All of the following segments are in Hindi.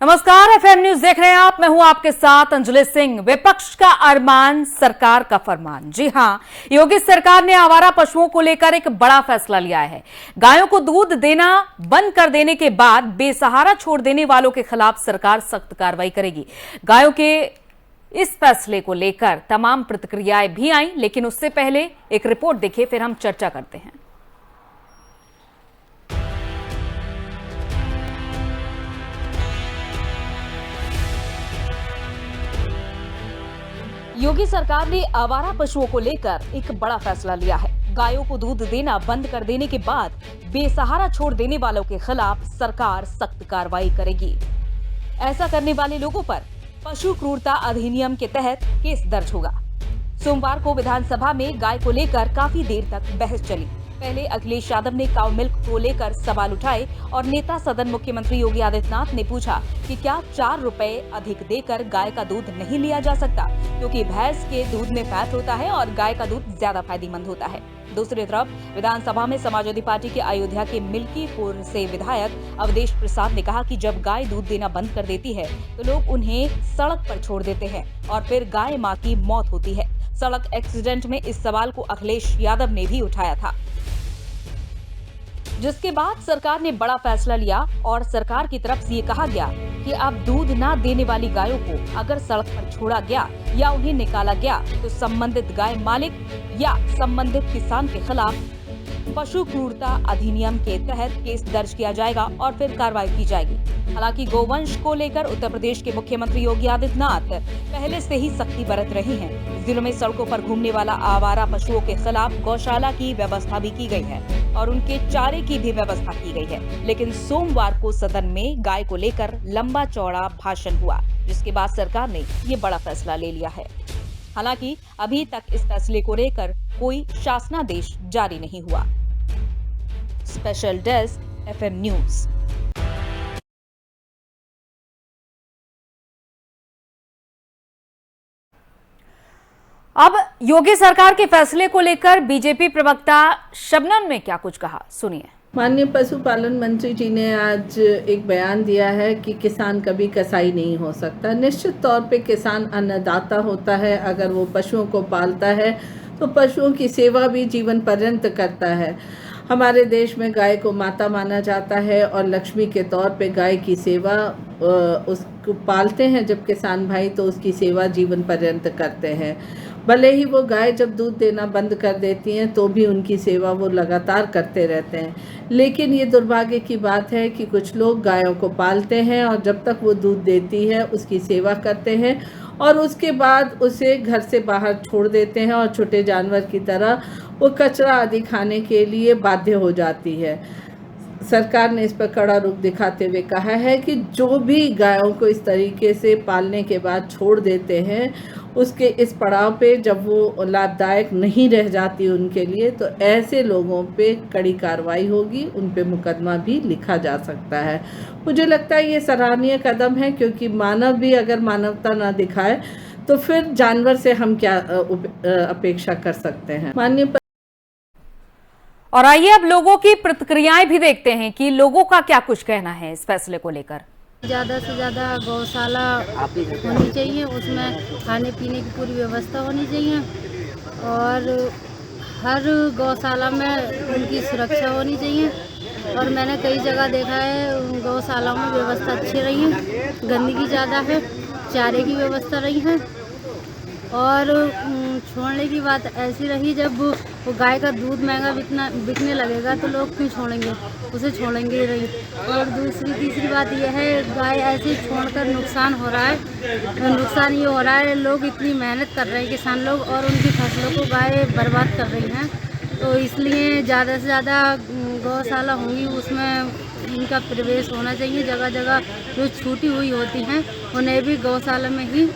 नमस्कार, एफएम न्यूज देख रहे हैं आप। मैं हूं आपके साथ अंजलि सिंह। विपक्ष का अरमान, सरकार का फरमान। जी हां, योगी सरकार ने आवारा पशुओं को लेकर एक बड़ा फैसला लिया है। गायों को दूध देना बंद कर देने के बाद बेसहारा छोड़ देने वालों के खिलाफ सरकार सख्त कार्रवाई करेगी। गायों के इस फैसले को लेकर तमाम प्रतिक्रियाएं भी आई, लेकिन उससे पहले एक रिपोर्ट देखिए, फिर हम चर्चा करते हैं। योगी सरकार ने आवारा पशुओं को लेकर एक बड़ा फैसला लिया है। गायों को दूध देना बंद कर देने के बाद बेसहारा छोड़ देने वालों के खिलाफ सरकार सख्त कार्रवाई करेगी। ऐसा करने वाले लोगों पर पशु क्रूरता अधिनियम के तहत केस दर्ज होगा। सोमवार को विधानसभा में गाय को लेकर काफी देर तक बहस चली। पहले अखिलेश यादव ने काउ मिल्क को लेकर सवाल उठाए और नेता सदन मुख्यमंत्री योगी आदित्यनाथ ने पूछा कि क्या 4 रुपए अधिक देकर गाय का दूध नहीं लिया जा सकता, क्योंकि भैंस के दूध में फैट होता है और गाय का दूध ज्यादा फायदेमंद होता है। दूसरी तरफ विधानसभा में समाजवादी पार्टी के अयोध्या के मिल्कीपुर से विधायक अवधेश प्रसाद ने कहा कि जब गाय दूध देना बंद कर देती है तो लोग उन्हें सड़क पर छोड़ देते हैं और फिर गाय माँ की मौत होती है। सड़क एक्सीडेंट में इस सवाल को अखिलेश यादव ने भी उठाया था, जिसके बाद सरकार ने बड़ा फैसला लिया और सरकार की तरफ से ये कहा गया कि अब दूध ना देने वाली गायों को अगर सड़क पर छोड़ा गया या उन्हें निकाला गया तो संबंधित गाय मालिक या संबंधित किसान के खिलाफ पशु क्रूरता अधिनियम के तहत केस दर्ज किया जाएगा और फिर कार्रवाई की जाएगी। हालांकि गोवंश को लेकर उत्तर प्रदेश के मुख्यमंत्री योगी आदित्यनाथ पहले से ही सख्ती बरत रहे हैं। जिलों में सड़कों पर घूमने वाला आवारा पशुओं के खिलाफ गौशाला की व्यवस्था भी की गई है और उनके चारे की भी व्यवस्था की गई है। लेकिन सोमवार को सदन में गाय को लेकर लंबा चौड़ा भाषण हुआ, जिसके बाद सरकार ने ये बड़ा फैसला ले लिया है। हालांकि अभी तक इस फैसले को लेकर कोई शासनादेश जारी नहीं हुआ। Special desk, FM news. अब योगी सरकार के फैसले को लेकर बीजेपी प्रवक्ता शबनम ने क्या कुछ कहा, सुनिए। माननीय पशुपालन मंत्री जी ने आज एक बयान दिया है कि किसान कभी कसाई नहीं हो सकता। निश्चित तौर पे किसान अन्नदाता होता है। अगर वो पशुओं को पालता है तो पशुओं की सेवा भी जीवन पर्यंत करता है। हमारे देश में गाय को माता माना जाता है और लक्ष्मी के तौर पे गाय की सेवा उसको पालते हैं जब किसान भाई, तो उसकी सेवा जीवन पर्यंत करते हैं। भले ही वो गाय जब दूध देना बंद कर देती हैं तो भी उनकी सेवा वो लगातार करते रहते हैं। लेकिन ये दुर्भाग्य की बात है कि कुछ लोग गायों को पालते हैं और जब तक वो दूध देती है उसकी सेवा करते हैं और उसके बाद उसे घर से बाहर छोड़ देते हैं और छोटे जानवर की तरह वो कचरा आदि खाने के लिए बाध्य हो जाती है। सरकार ने इस पर कड़ा रुख दिखाते हुए कहा है कि जो भी गायों को इस तरीके से पालने के बाद छोड़ देते हैं, उसके इस पड़ाव पे जब वो लाभदायक नहीं रह जाती उनके लिए, तो ऐसे लोगों पे कड़ी कार्रवाई होगी, उन पे मुकदमा भी लिखा जा सकता है। मुझे लगता है ये सराहनीय कदम है, क्योंकि मानव भी अगर मानवता ना दिखाए तो फिर जानवर से हम क्या अपेक्षा कर सकते हैं। माननीय और आइए अब लोगों की प्रतिक्रियाएं भी देखते हैं कि लोगों का क्या कुछ कहना है इस फैसले को लेकर। ज़्यादा से ज़्यादा गौशाला होनी चाहिए, उसमें खाने पीने की पूरी व्यवस्था होनी चाहिए और हर गौशाला में उनकी सुरक्षा होनी चाहिए। और मैंने कई जगह देखा है गौशालाओं में व्यवस्था अच्छी रही है, गंदगी ज़्यादा है, चारे की व्यवस्था रही है और छोड़ने की बात ऐसी रही, जब वो गाय का दूध महंगा बिकने लगेगा तो लोग क्यों छोड़ेंगे, उसे छोड़ेंगे ही नहीं। और दूसरी तीसरी बात यह है, गाय ऐसे छोड़कर नुकसान हो रहा है। नुकसान ये हो रहा है, लोग इतनी मेहनत कर रहे हैं किसान लोग और उनकी फसलों को गाय बर्बाद कर रही हैं। तो इसलिए ज़्यादा से ज़्यादा गौशाला होंगी उसमें इनका प्रवेश होना चाहिए। जगह जगह जो छूटी हुई होती हैं उन्हें भी गौशाला में ही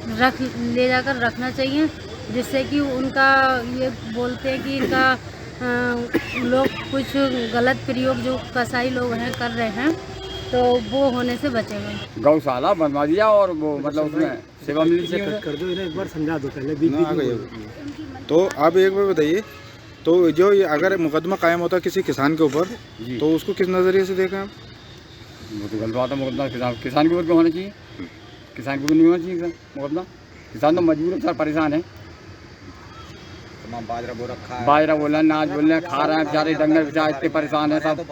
ले जाकर रखना चाहिए, जिससे कि उनका ये बोलते हैं कि इनका लोग कुछ गलत प्रयोग जो कसाई लोग हैं कर रहे हैं तो वो होने से बचेंगे। गौशाला बनवा दिया और वो मतलब उसमें सेवा मिलनी चाहिए। कर दो इन्हें, एक बार समझा दो पहले बीच। तो आप एक बार बताइए, तो जो अगर मुकदमा कायम होता किसी किसान के ऊपर तो उसको किस नज़रिए से देखें आप? वो तो गलत बात है। मुकदमा किसान के ऊपर क्यों होना चाहिए? किसान को भी नहीं होना चाहिए मुकदमा। किसान तो मजबूर है, सर परेशान है। बाजरा बोल रहे हैं, नाच बोल रहे हैं, खा रहे हैं बेचारे, डंगर बेचारे इतने परेशान है सब।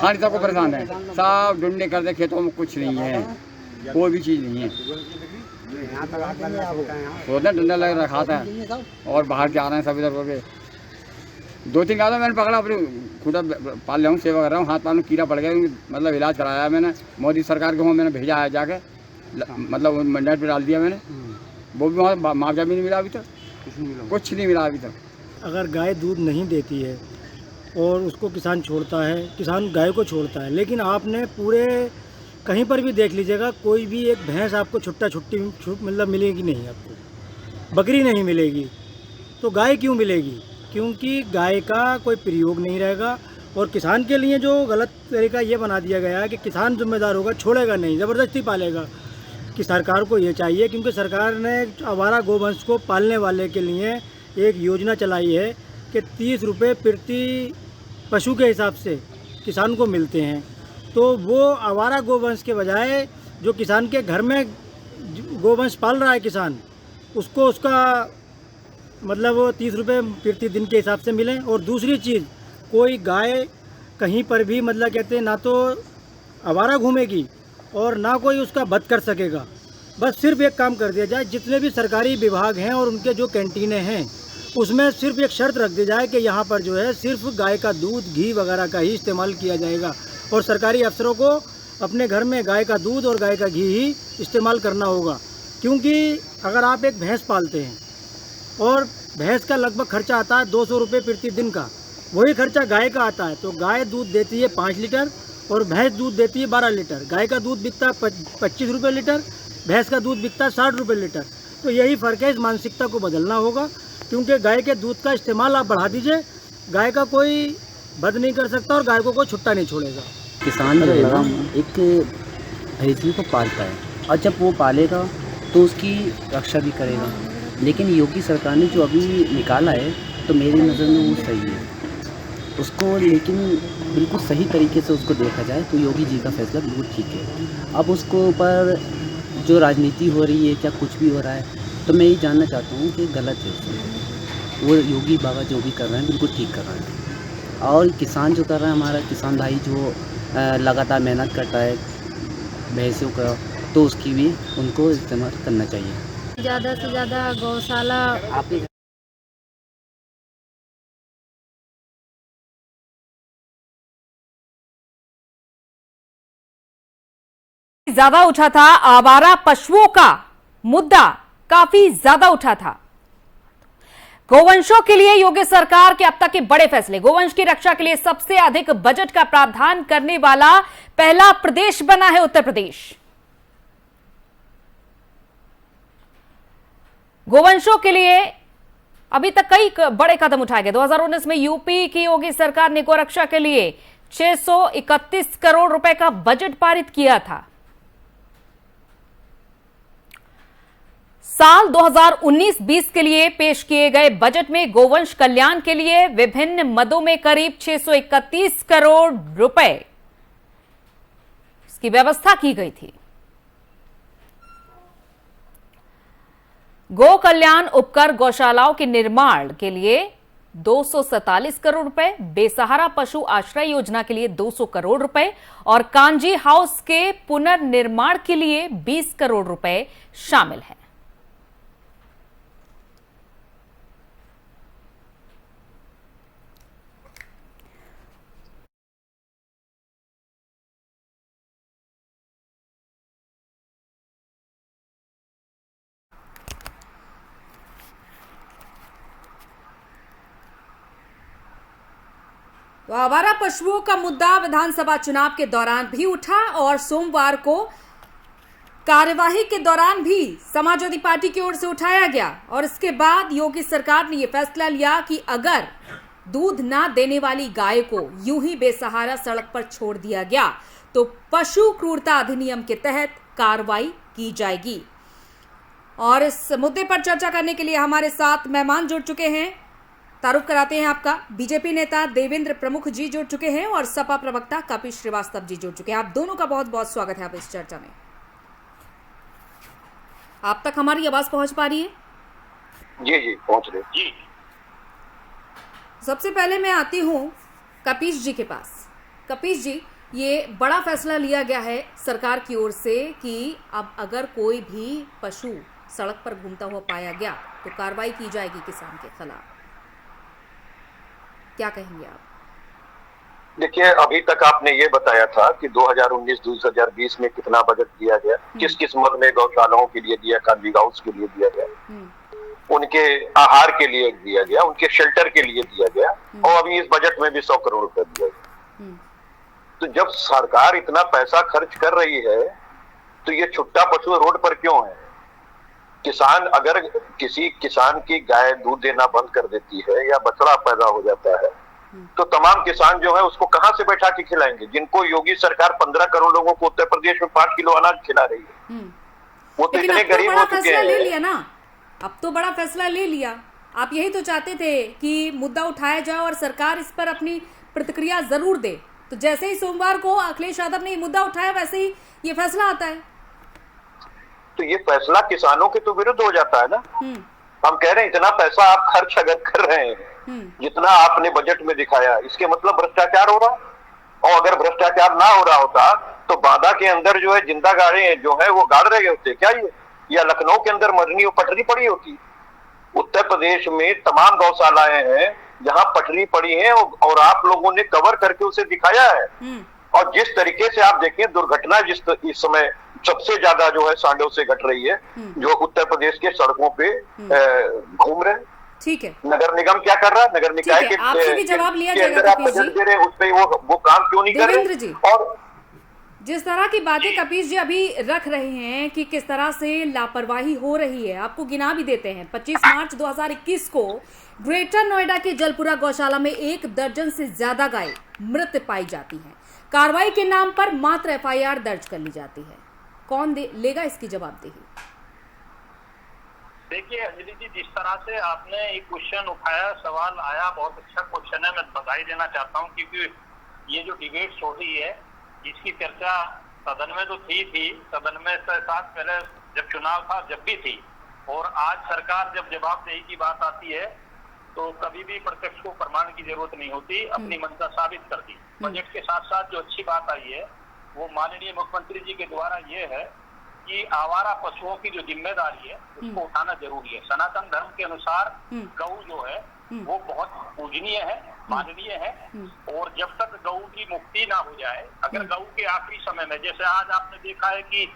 खाने सबको परेशान है, सब ढूंढने करते, खेतों में कुछ नहीं है, कोई भी चीज़ नहीं है। सोचते डंडा लग रखा था और बाहर जा रहे हैं सब इधर करके। 2-3 गाँव मैंने पकड़ा, अपनी खुदा पाल रहा हूँ, सेवा कर रहा हूँ, हाथ पाल में कीड़ा पड़ गया, मतलब इलाज कराया है मैंने। मोदी सरकार के वहाँ मैंने भेजा है जाके, मतलब नेट पे डाल दिया मैंने। वो भी वहाँ मुआवजा भी नहीं मिला अभी तक, कुछ नहीं मिला अभी तक। अगर गाय दूध नहीं देती है और उसको किसान छोड़ता है, किसान गाय को छोड़ता है, लेकिन आपने पूरे कहीं पर भी देख लीजिएगा, कोई भी एक भैंस आपको छुट्टी मतलब मिलेगी नहीं, आपको बकरी नहीं मिलेगी। तो गाय क्यों मिलेगी? क्योंकि गाय का कोई प्रयोग नहीं रहेगा। और किसान के लिए जो गलत तरीका ये बना दिया गया है कि किसान जिम्मेदार होगा, छोड़ेगा नहीं, ज़बरदस्ती पालेगा। कि सरकार को ये चाहिए, क्योंकि सरकार ने आवारा गोवंश को पालने वाले के लिए एक योजना चलाई है कि 30 रुपये प्रति पशु के हिसाब से किसान को मिलते हैं। तो वो आवारा गोवंश के बजाय जो किसान के घर में गोवंश पाल रहा है किसान, उसको उसका मतलब वो 30 रुपये प्रति दिन के हिसाब से मिलें। और दूसरी चीज़, कोई गाय कहीं पर भी मतलब कहते हैं ना तो आवारा घूमेगी और ना कोई उसका वध कर सकेगा। बस सिर्फ एक काम कर दिया जाए, जितने भी सरकारी विभाग हैं और उनके जो कैंटीनें हैं उसमें सिर्फ एक शर्त रख दी जाए कि यहाँ पर जो है सिर्फ गाय का दूध, घी वगैरह का ही इस्तेमाल किया जाएगा। और सरकारी अफसरों को अपने घर में गाय का दूध और गाय का घी ही इस्तेमाल करना होगा। क्योंकि अगर आप एक भैंस पालते हैं और भैंस का लगभग खर्चा आता है 200 रुपये प्रति दिन का, वही खर्चा गाय का आता है। तो गाय दूध देती है 5 लीटर और भैंस दूध देती है 12 लीटर। गाय का दूध बिकता है 25 रुपये लीटर, भैंस का दूध बिकता है 60 रुपये लीटर। तो यही फ़र्क है, इस मानसिकता को बदलना होगा। क्योंकि गाय के दूध का इस्तेमाल आप बढ़ा दीजिए, गाय का कोई वध नहीं कर सकता और गाय को कोई छुट्टा नहीं छोड़ेगा। किसान जो है ना एक भैंसी को पालता है और जब वो पालेगा तो उसकी रक्षा भी करेगा। लेकिन योगी सरकार ने जो अभी निकाला है तो मेरी नज़र में वो सही है उसको, लेकिन बिल्कुल सही तरीके से उसको देखा जाए तो योगी जी का फैसला बिल्कुल ठीक है। अब उसको ऊपर जो राजनीति हो रही है, क्या कुछ भी हो रहा है, तो मैं ये जानना चाहता हूँ कि गलत है उसमें। वो योगी बाबा जो भी कर रहे हैं बिल्कुल ठीक कर रहे हैं। और किसान जो कर रहा है, हमारा किसान भाई जो लगातार मेहनत करता है भैंसों का, तो उसकी भी उनको इस्तेमाल करना चाहिए। ज़्यादा से ज़्यादा गौशाला आपके ज्यादा उठा था, आवारा पशुओं का मुद्दा काफी ज्यादा उठा था। गोवंशों के लिए योगी सरकार के अब तक के बड़े फैसले। गोवंश की रक्षा के लिए सबसे अधिक बजट का प्रावधान करने वाला पहला प्रदेश बना है उत्तर प्रदेश। गोवंशों के लिए अभी तक कई बड़े कदम उठाए गए। 2019 में यूपी की योगी सरकार ने गोरक्षा के लिए 631 करोड़ रुपए का बजट पारित किया था। साल 2019-20 के लिए पेश किए गए बजट में गोवंश कल्याण के लिए विभिन्न मदों में करीब 631 करोड़ रुपए इसकी व्यवस्था की गई थी। गो कल्याण उपकर गौशालाओं के निर्माण के लिए 247 करोड़ रुपए, बेसहारा पशु आश्रय योजना के लिए 200 करोड़ रुपए और कांजी हाउस के पुनर्निर्माण के लिए 20 करोड़ रुपए शामिल हैं। तो आवारा पशुओं का मुद्दा विधानसभा चुनाव के दौरान भी उठा और सोमवार को कार्यवाही के दौरान भी समाजवादी पार्टी की ओर से उठाया गया। और इसके बाद योगी सरकार ने यह फैसला लिया कि अगर दूध ना देने वाली गाय को यूं ही बेसहारा सड़क पर छोड़ दिया गया तो पशु क्रूरता अधिनियम के तहत कार्रवाई की जाएगी। और इस मुद्दे पर चर्चा करने के लिए हमारे साथ मेहमान जुड़ चुके हैं। तारुफ कराते हैं आपका। बीजेपी नेता देवेंद्र प्रमुख जी जुड़ चुके हैं और सपा प्रवक्ता कपिल श्रीवास्तव जी जुड़ चुके हैं। आप दोनों का बहुत बहुत स्वागत है आप इस चर्चा में। आप तक हमारी आवाज पहुंच पा रही है? जी जी पहुंच रहे जी। सबसे पहले मैं आती हूं कपिल जी के पास। कपिल जी, ये बड़ा फैसला लिया गया है सरकार की ओर से कि अब अगर कोई भी पशु सड़क पर घूमता हुआ पाया गया तो कार्रवाई की जाएगी किसान के खिलाफ। क्या कहेंगे आप? देखिए, अभी तक आपने ये बताया था कि 2019-2020 में कितना बजट दिया गया, किस किस मद में गौशालाओं के लिए दिया, कानवी हाउस के लिए दिया गया, उनके आहार के लिए दिया गया, उनके शेल्टर के लिए दिया गया, और अभी इस बजट में भी 100 करोड़ रुपए दिया गया। तो जब सरकार इतना पैसा खर्च कर रही है तो ये छुट्टा पशु रोड पर क्यों है? किसान, अगर किसी किसान की गाय दूध देना बंद कर देती है या बछड़ा पैदा हो जाता है तो तमाम किसान जो है उसको कहां से बैठा के खिलाएंगे? जिनको योगी सरकार 15 करोड़ लोगों को उत्तर प्रदेश में 5 किलो अनाज खिला रही है, वो तो इतने गरीब हो चुके हैं। ले लिया ना, अब तो बड़ा फैसला ले लिया। आप यही तो चाहते थे कि मुद्दा उठाया जाए और सरकार इस पर अपनी प्रतिक्रिया जरूर दे। तो जैसे ही सोमवार को अखिलेश यादव ने ये मुद्दा उठाया वैसे ही ये फैसला आता है। तो ये फैसला किसानों के तो विरुद्ध हो जाता है ना। हम कह रहे हैं इतना पैसा आप खर्च अगर कर रहे हैं जितना आपने बजट में दिखाया, इसके मतलब भ्रष्टाचार हो रहा। और अगर भ्रष्टाचार ना हो रहा होता तो बांदा के अंदर जो है जिंदा गाड़े जो है वो गाड़ रहे होते क्या ये, या लखनऊ के अंदर मरनी पटरी पड़ी होती। उत्तर प्रदेश में तमाम गौशालाएं हैं जहां पटरी पड़ी है और आप लोगों ने कवर करके उसे दिखाया है। और जिस तरीके से आप देखें दुर्घटना जिस इस समय सबसे ज्यादा जो है सांडों से घट रही है, जो उत्तर प्रदेश के सड़कों पे घूम रहे हैं। ठीक है, नगर निगम क्या कर रहा है? नगर निकाय के आपसे भी जवाब लिया जाएगा आप बजट दे रहे हैं, उस पे वो काम क्यों नहीं कर रहे? जी, और जिस तरह की बातें कपिल जी अभी रख रहे हैं कि किस तरह से लापरवाही हो रही है, आपको गिना भी देते हैं। 25 मार्च 2021 को ग्रेटर नोएडा के जलपुरा गौशाला में 1 दर्जन से ज्यादा गाय मृत पाई जाती हैं। कार्रवाई के नाम पर मात्र FIR दर्ज कर ली जाती है। कौन लेगा इसकी जवाबदेही? देखिए अंजलि जी, जिस तरह से आपने एक क्वेश्चन उठाया, सवाल आया, बहुत अच्छा क्वेश्चन है। मैं बधाई देना चाहता हूं क्योंकि ये जो डिबेट हो रही है इसकी चर्चा सदन में तो थी, सदन में साथ पहले जब चुनाव था जब भी थी, और आज सरकार जब जवाबदेही की बात आती है तो कभी भी प्रत्यक्ष को प्रमाण की जरूरत नहीं होती, अपनी मंशा साबित कर दी। बजट के साथ साथ जो अच्छी बात आई है वो माननीय मुख्यमंत्री जी के द्वारा ये है कि आवारा पशुओं की जो जिम्मेदारी है उसको उठाना जरूरी है। सनातन धर्म के अनुसार गौ जो है वो बहुत पूजनीय है, माननीय है, और जब तक गौ की मुक्ति ना हो जाए, अगर गौ के आखिरी समय में, जैसे आज आपने देखा है कि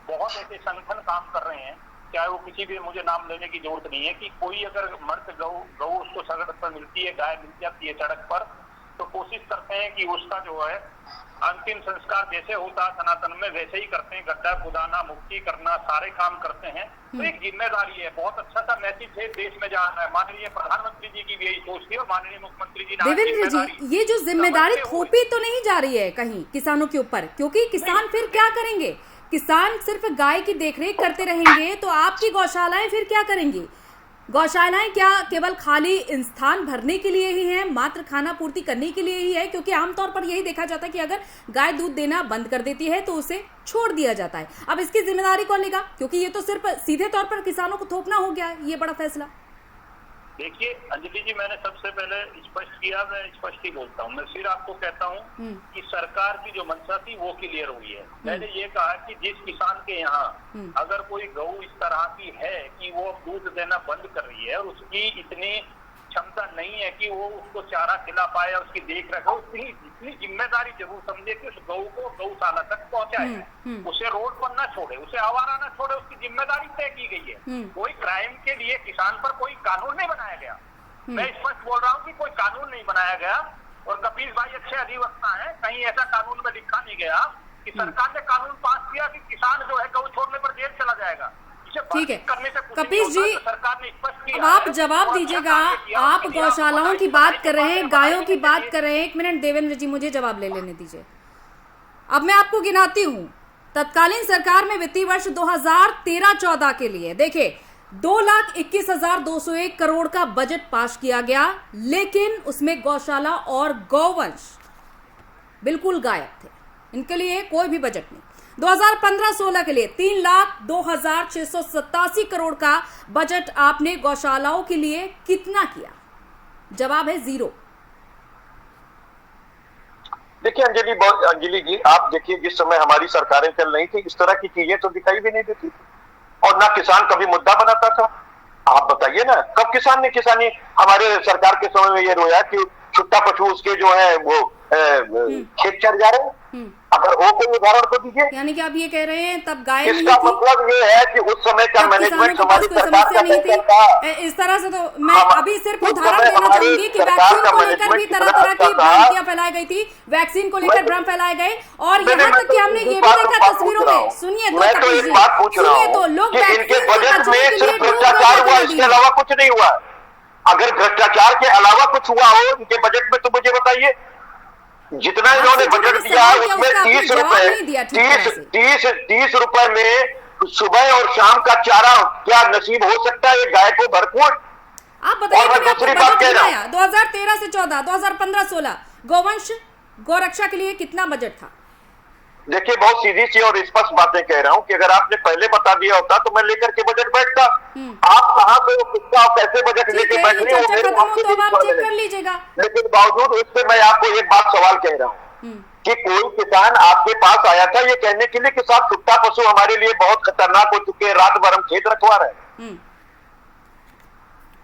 बहुत ऐसे संगठन काम कर रहे हैं, चाहे वो किसी भी, मुझे नाम लेने की जरूरत नहीं है, कि कोई अगर मर्द गौ उसको सड़क पर मिलती है, गाय मिल जाती है सड़क पर, तो कोशिश करते हैं कि उसका जो है अंतिम संस्कार जैसे होता है सनातन में वैसे ही करते हैं, गड्ढा खुदाना, मुक्ति करना, सारे काम करते हैं। तो एक जिम्मेदारी है, बहुत अच्छा सा मैसेज है देश में जा रहा है। माननीय प्रधानमंत्री जी की भी यही सोच थी और माननीय मुख्यमंत्री जी ने देवेंद्र जी, ये जो जिम्मेदारी थोपी तो नहीं जा रही है कहीं किसानों के ऊपर? क्योंकि किसान फिर क्या करेंगे? किसान सिर्फ गाय की देखरेख करते रहेंगे तो आपकी गौशालाएं फिर क्या करेंगी? गौशालाएं क्या केवल खाली स्थान भरने के लिए ही हैं, मात्र खाना पूर्ति करने के लिए ही है? क्योंकि आमतौर पर यही देखा जाता है कि अगर गाय दूध देना बंद कर देती है तो उसे छोड़ दिया जाता है। अब इसकी जिम्मेदारी कौन लेगा? क्योंकि ये तो सिर्फ सीधे तौर पर किसानों को थोपना हो गया है ये बड़ा फैसला। देखिए अंजलि जी, मैंने सबसे पहले स्पष्ट किया, मैं स्पष्ट ही बोलता हूँ। मैं फिर आपको कहता हूँ कि सरकार की जो मंशा थी वो क्लियर हुई है। मैंने ये कहा कि जिस किसान के यहाँ अगर कोई गौ इस तरह की है कि वो दूध देना बंद कर रही है और उसकी इतनी क्षमता नहीं है कि वो उसको चारा खिला पाए, उसकी देख रेख, उसकी इतनी जिम्मेदारी जरूर समझे कि उस गौ को गौशाला तक पहुंचाए, उसे रोड पर ना छोड़े, उसे आवारा ना छोड़े, उसकी जिम्मेदारी तय की गई है। कोई क्राइम के लिए किसान पर कोई कानून नहीं बनाया गया। मैं स्पष्ट बोल रहा हूँ कि कोई कानून नहीं बनाया गया, और कपिल भाई अच्छे अधिवक्ता है, कहीं ऐसा कानून में लिखा नहीं गया कि सरकार ने कानून पास किया कि किसान जो है गौ छोड़ने पर जेल चला जाएगा। ठीक है कपिल जी, अब आप जवाब दीजिएगा। आप गौशालाओं की बात कर रहे हैं, गायों की बात कर रहे हैं। 1 मिनट देवेंद्र जी, मुझे जवाब ले लेने दीजिए। अब मैं आपको गिनाती हूँ। तत्कालीन सरकार में वित्तीय वर्ष 2013-14 के लिए देखिए 2,21,201 करोड़ का बजट पास किया गया, लेकिन उसमें गौशाला और गौवंश बिल्कुल गायब थे। इनके लिए कोई भी बजट नहीं। 2015-16 के लिए 3,02,687 करोड़ का बजट आपने गौशालाओं के लिए कितना किया? जवाब है 0। देखिए अंजलि जी, आप देखिए जिस समय हमारी सरकारें चल रही थी इस तरह की चीजें तो दिखाई भी नहीं देती थी और ना किसान कभी मुद्दा बनाता था। आप बताइए ना, कब किसान ने किसानी हमारे सरकार के समय में ये रोया कि छुट्टा पशु उसके जो है वो खेत चर जा रहे हैं? अगर वो कोई उदाहरण तो दीजिए। यानी कि आप ये कह रहे हैं तब गाय नहीं इसका थी? मतलब ये है कि उस समय का मैनेजमेंट हमारी सरकार का नहीं थी। इस तरह से तो मैं अभी सिर्फ उदाहरण देना चाहूंगी कि वैक्सीन को लेकर भी तरह तरह की भ्रांतियां फैलाई गई थी, वैक्सीन को लेकर भ्रम फैलाए गए और यहाँ तक कि हमने ये भी देखा तस्वीरों में। सुनिए तो मैं तो एक बात पूछ रहा हूँ कि इनके बजट में सिर्फ भ्रष्टाचार हुआ, इसके अलावा कुछ नहीं हुआ। अगर भ्रष्टाचार के अलावा कुछ हुआ हो इनके बजट में तो मुझे बताइए। जितना इन्होंने बजट दिया है उसमें 30 रुपए में सुबह और शाम का चारा क्या नसीब हो सकता है गाय को भरपूर? आप बताइए। मैं दूसरी बात कह रहा हूँ 2013 से 14, 2015-16 गौवंश गौरक्षा के लिए कितना बजट था? देखिए बहुत सीधी सी और स्पष्ट बातें कह रहा हूँ कि अगर आपने पहले बता दिया होता तो मैं लेकर के बजट बैठता। आप कहाँ से किसका कैसे बजट लेके बैठ रहे हो कर लीजिएगा। लेकिन बावजूद उससे मैं आपको एक बात सवाल कह रहा हूँ कि कोई किसान आपके पास आया था ये कहने के लिए कि साहब छुट्टा पशु हमारे लिए बहुत खतरनाक हो चुके हैं, रात भर हम खेत रखवा रहे हैं।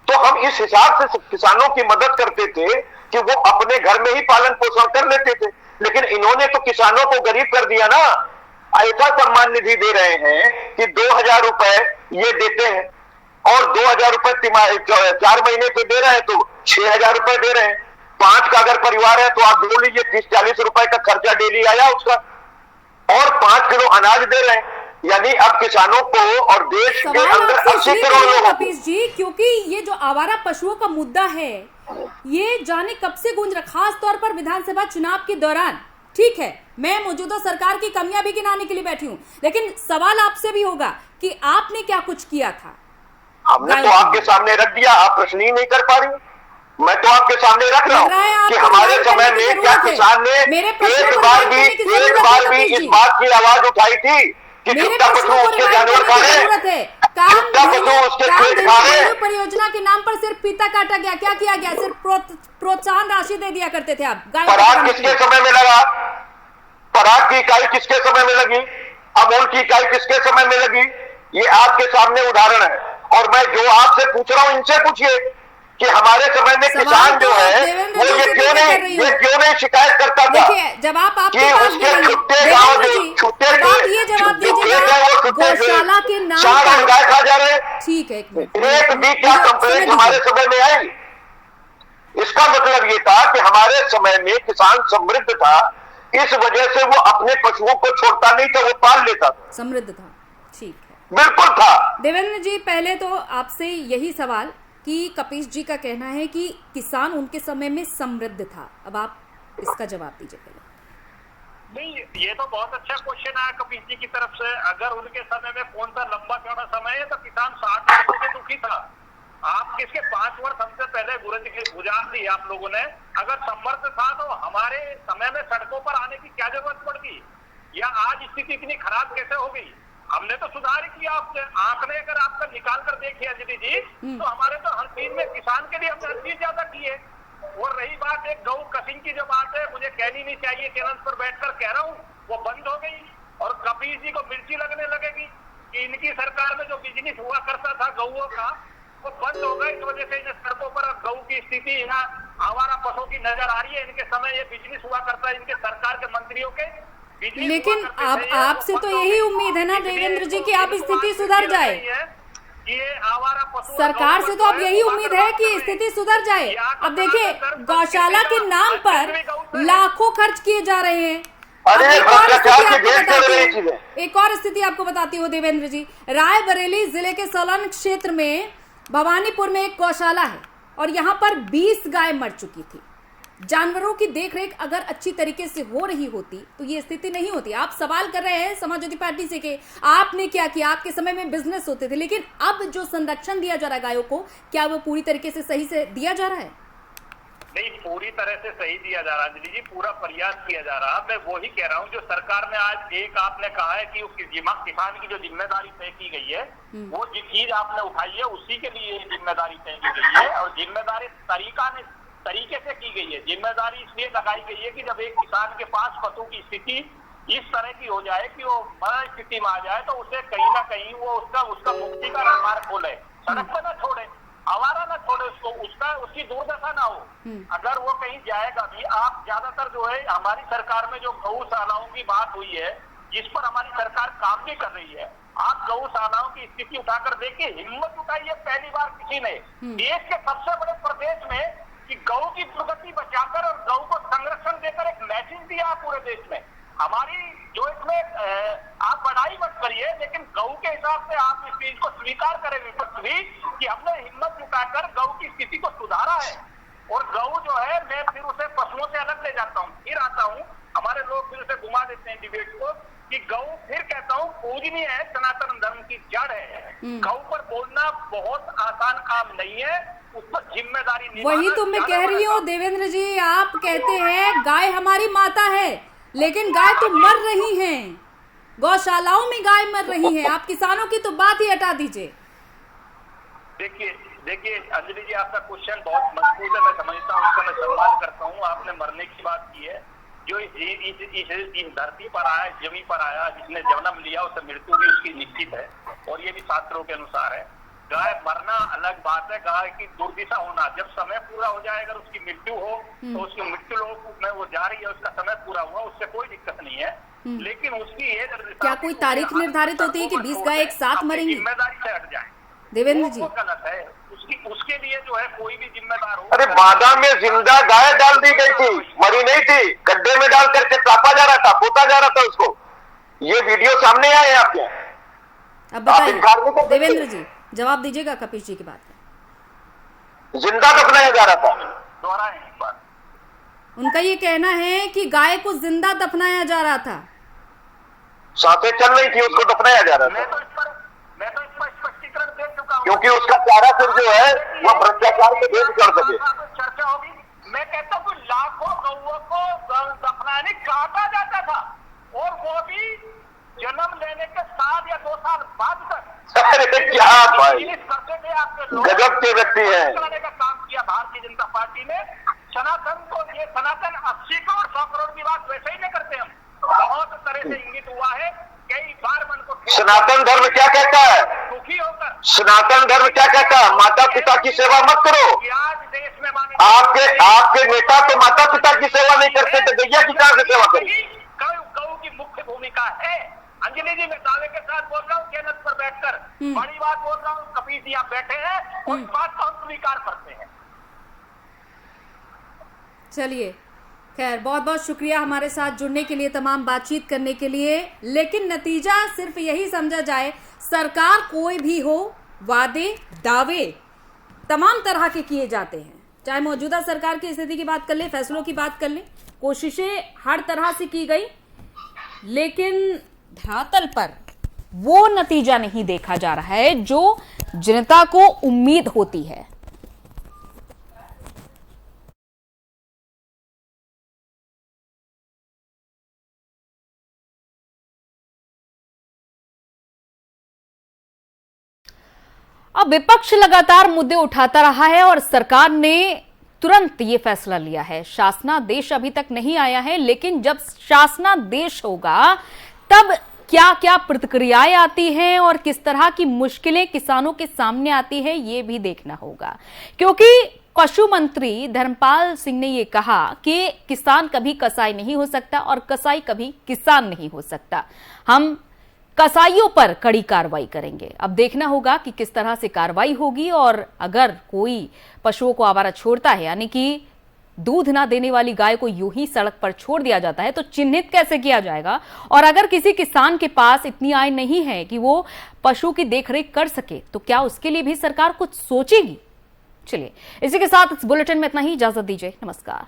तो हम इस हिसाब से किसानों की मदद करते थे कि वो अपने घर में ही पालन पोषण कर लेते थे। लेकिन इन्होंने तो किसानों को गरीब कर दिया ना। ऐसा सम्मान निधि दे रहे हैं कि 2,000 रुपए ये देते हैं और 2,000 रुपए 4 महीने से दे रहे हैं तो 6,000 रुपए दे रहे हैं। 5 का अगर परिवार है तो आप जोड़ लीजिए 30-40 रुपए का खर्चा डेली आया उसका और 5 किलो अनाज दे रहे हैं। यानी अब किसानों को और देश के अंदर 80 करोड़ लोगों को जी, क्योंकि ये जो आवारा पशुओं का मुद्दा है ये जाने कब से गूंज रहा, खास तौर पर विधानसभा चुनाव के दौरान। ठीक है, मैं मौजूदा सरकार की कमियां भी गिनाने के लिए बैठी हूं, लेकिन सवाल आपसे भी होगा कि आपने क्या कुछ किया था। हमने तो आपके सामने रख दिया, आप प्रश्न ही नहीं कर पा रही। मैं तो आपके सामने रख रहा हूँ कि हमारे समय में क्या किसान ने एक बार भी इस बात की आवाज उठाई थी कि छुट्टा पशु उसके जानवर खा रहे, छुट्टा पशु उसके खेत खा रहे। परियोजना के नाम पर सिर्फ फीता काटा गया, क्या किया गया? सिर्फ प्रोत्साहन राशि दे दिया करते थे आप। पराग किसके समय में लगा? पराग की इकाई किसके समय में लगी? अमूल की इकाई किसके समय में लगी? ये आपके सामने उदाहरण है। और मैं जो आपसे पूछ रहा हूँ इनसे पूछिए कि हमारे समय में किसान जो है वो ये क्यों नहीं शिकायत करता था जब आप कि उसके छुट्टे गाँव जो छुट्टे गौशाला के नाम पर गाय खा जा रहे। ठीक है, एक भी क्या कंप्लेंट हमारे समय में आई? इसका मतलब ये था कि हमारे समय में किसान समृद्ध था, इस वजह से वो अपने पशुओं को छोड़ता नहीं था, वो पाल लेता था, समृद्ध था। ठीक है, बिल्कुल था। देवेंद्र जी, पहले तो आपसे यही सवाल कि कपीश जी का कहना है कि किसान उनके समय में समृद्ध था, अब आप इसका जवाब दीजिए पहले। नहीं, ये तो बहुत अच्छा क्वेश्चन आया कपीश जी की तरफ से। अगर उनके समय में कौन सा लंबा चौड़ा समय है तो किसान 60 वर्षों से दुखी था। आप किसके 5 वर्ष हमसे पहले गुजार दी आप लोगों ने। अगर समर्थ था तो हमारे समय में सड़कों पर आने की क्या जरूरत पड़ गई, या आज स्थिति इतनी खराब कैसे हो गई? हमने तो सुधार ही किया। आपसे आंकड़े अगर आपका निकाल कर देखिए अंजलि जी तो हमारे तो हर चीज में किसान के लिए हमने हर चीज ज्यादा की है। और रही बात एक गौ कसिंग की जो बात है, मुझे कहनी नहीं चाहिए, चैनल पर बैठकर कह रहा हूँ, वो बंद हो गई और कपीश जी को मिर्ची लगने लगेगी कि इनकी सरकार में जो बिजनेस हुआ करता था गौओं का वो बंद हो गया। इस वजह से इन्हें सड़कों पर गौ की स्थिति यहाँ आवारा पशुओं की नजर आ रही है। इनके समय ये बिजनेस हुआ करता है इनके सरकार के मंत्रियों के। लेकिन अब आपसे तो यही उम्मीद है ना देवेंद्र जी कि आप स्थिति सुधर जाए। सरकार से तो अब यही उम्मीद है कि स्थिति सुधर जाए। अब देखिए, गौशाला के नाम पर लाखों खर्च किए जा रहे हैं। एक और स्थिति आपको बताती हूँ देवेंद्र जी, रायबरेली जिले के सोलन क्षेत्र में भवानीपुर में एक गौशाला है और यहाँ पर 20 गाय मर चुकी थी। जानवरों की देखरेख अगर अच्छी तरीके से हो रही होती तो ये स्थिति नहीं होती। आप सवाल कर रहे हैं समाजवादी पार्टी से कि आपने क्या किया, आपके समय में बिजनेस होते थे, लेकिन अब जो संरक्षण दिया जा रहा है गायों को, क्या वो पूरी तरीके से सही से दिया जा रहा है? नहीं, पूरी तरह से सही दिया जा रहा है अंजलि जी, पूरा प्रयास किया जा रहा है। मैं वही कह रहा हूँ, जो सरकार ने आज एक आपने कहा है कि किसान की जो जिम्मेदारी तय की गई है, वो जो चीज आपने उठाई है उसी के लिए जिम्मेदारी तय की गई है। और जिम्मेदारी तरीके से की गई है। जिम्मेदारी इसलिए लगाई गई है कि जब एक किसान के पास पशु की स्थिति इस तरह की हो जाए कि वो मरण स्थिति में आ जाए, तो उसे कहीं ना कहीं वो उसका मुक्ति का मार्ग खोले, सड़क पर न छोड़े, आवारा न छोड़े, उसकी दुर्दशा ना हो। अगर वो कहीं जाएगा भी, आप ज्यादातर जो है हमारी सरकार में जो गौशालाओं की बात हुई है, जिस पर हमारी सरकार काम भी कर रही है, आप गौशालाओं की स्थिति उठाकर देखिए, हिम्मत उठाई है पहली बार किसी ने देश के सबसे बड़े प्रदेश में कि गौ की दुर्गति बचाकर और गौ को संरक्षण देकर एक मैसेज दिया पूरे देश में। हमारी जो इसमें आप बड़ाई मत करिए, लेकिन गौ के हिसाब से आप इस चीज को स्वीकार करें विपक्ष भी कि हमने हिम्मत जुटाकर गौ की स्थिति को सुधारा है। और गौ जो है, मैं फिर उसे पशुओं से अलग ले जाता हूँ, फिर आता हूँ, हमारे लोग फिर उसे घुमा देते हैं डिबेट को कि गौ, फिर कहता हूँ, पूजनीय है, सनातन धर्म की जड़ है। गौ पर बोलना बहुत आसान काम नहीं है, उस पर जिम्मेदारी वही तो मैं कह रही हूँ देवेंद्र जी, आप कहते हैं गाय हमारी माता है, लेकिन गाय तो मर रही हैं, गौशालाओं में गाय मर रही हैं। आप किसानों की तो बात ही हटा दीजिए। देखिए अंजलि जी, आपका क्वेश्चन बहुत मजबूत है, मैं समझता हूँ, उसका मैं सम्मान करता हूँ। आपने मरने की बात की है, जो इस धरती पर आया, जमीन पर आया, जिसने जन्म लिया, उसे मृत्यु भी उसकी निश्चित है, और ये भी शास्त्रों के अनुसार है। गाय मरना अलग बात है, गाय की दुर्दिशा होना, जब समय पूरा हो जाए, अगर उसकी मृत्यु हो तो उसकी मृत्यु लोग में वो जा रही है, उसका समय पूरा हुआ, उससे कोई दिक्कत नहीं है। लेकिन उसकी ये क्या कोई तारीख निर्धारित होती है कि 20 गाय एक साथ मरेंगी? जिम्मेदारी से हट जाए देवेंद्र जी, गलत है। उसके लिए जो है कोई भी जिम्मेदार हो। अरे बादा में जिंदा गाय डाल दी गई थी, मरी नहीं थी, गड्ढे में डाल करके कापा जा रहा था, पोता जा रहा था उसको। ये वीडियो सामने आए आपके। अब बताइए देवेंद्र जी, जवाब दीजिएगा कपिश जी की बात में। जिंदा दफनाया जा रहा था। दोहराएं एक बार। उनका ये कहना है कि गाय को जिंदा दफनाया जा रहा था, सांसें चल रही थी, उसको दफनाया जा रहा था। मैं तो इस पर स्पष्टीकरण दे चुका हूँ, क्योंकि उसका चारा फिर जो है वो भ्रष्टाचार के भेद कर सके। चर्चा होगी। मैं कहता हूँ लाखों गौओं को दफनाने काटा जाता था, और वो भी जन्म लेने के 7 या 2 साल बाद तक। अरे क्या भाई, गजब के व्यक्ति हैं। का काम किया भारतीय जनता पार्टी ने। सनातन को, ये सनातन 80 करोड़ 100 करोड़ की बात वैसे ही नहीं करते हम, बहुत तरह से इंगित हुआ है, कई बार मन को। सनातन धर्म क्या कहता है? दुखी होकर सनातन धर्म क्या कहता है? माता पिता की सेवा मत करो। आज देश में आपके नेता तो माता पिता की सेवा नहीं करते, तो गैया की कहां से सेवा करें? गौ की मुख्य भूमिका है। अंजलि जी, मैं दावे के साथ बोल रहा हूँ, केनत पर बैठकर बड़ी बात बोल रहा हूँ। कपिल जी आप बैठे हैं, उस बात को हम स्वीकार करते हैं। चलिए, खैर बहुत बहुत शुक्रिया हमारे साथ जुड़ने के लिए, तमाम बातचीत करने के लिए। लेकिन नतीजा सिर्फ यही समझा जाए, सरकार कोई भी हो, वादे दावे तमाम तरह के किए जाते हैं, चाहे मौजूदा सरकार की स्थिति की बात कर ले, फैसलों की बात कर ले, कोशिशें हर तरह से की गई, लेकिन धरातल पर वो नतीजा नहीं देखा जा रहा है जो जनता को उम्मीद होती है। अब विपक्ष लगातार मुद्दे उठाता रहा है और सरकार ने तुरंत ये फैसला लिया है। शासनादेश अभी तक नहीं आया है, लेकिन जब शासनादेश होगा तब क्या क्या प्रतिक्रियाएं आती हैं और किस तरह की मुश्किलें किसानों के सामने आती है, ये भी देखना होगा। क्योंकि पशु मंत्री धर्मपाल सिंह ने ये कहा कि किसान कभी कसाई नहीं हो सकता और कसाई कभी किसान नहीं हो सकता। हम कसाईयों पर कड़ी कार्रवाई करेंगे। अब देखना होगा कि किस तरह से कार्रवाई होगी, और अगर कोई पशुओं को आवारा छोड़ता है, यानी कि दूध ना देने वाली गाय को यूं ही सड़क पर छोड़ दिया जाता है, तो चिन्हित कैसे किया जाएगा? और अगर किसी किसान के पास इतनी आय नहीं है कि वो पशु की देखरेख कर सके, तो क्या उसके लिए भी सरकार कुछ सोचेगी? चलिए, इसी के साथ इस बुलेटिन में इतना ही। इजाजत दीजिए, नमस्कार।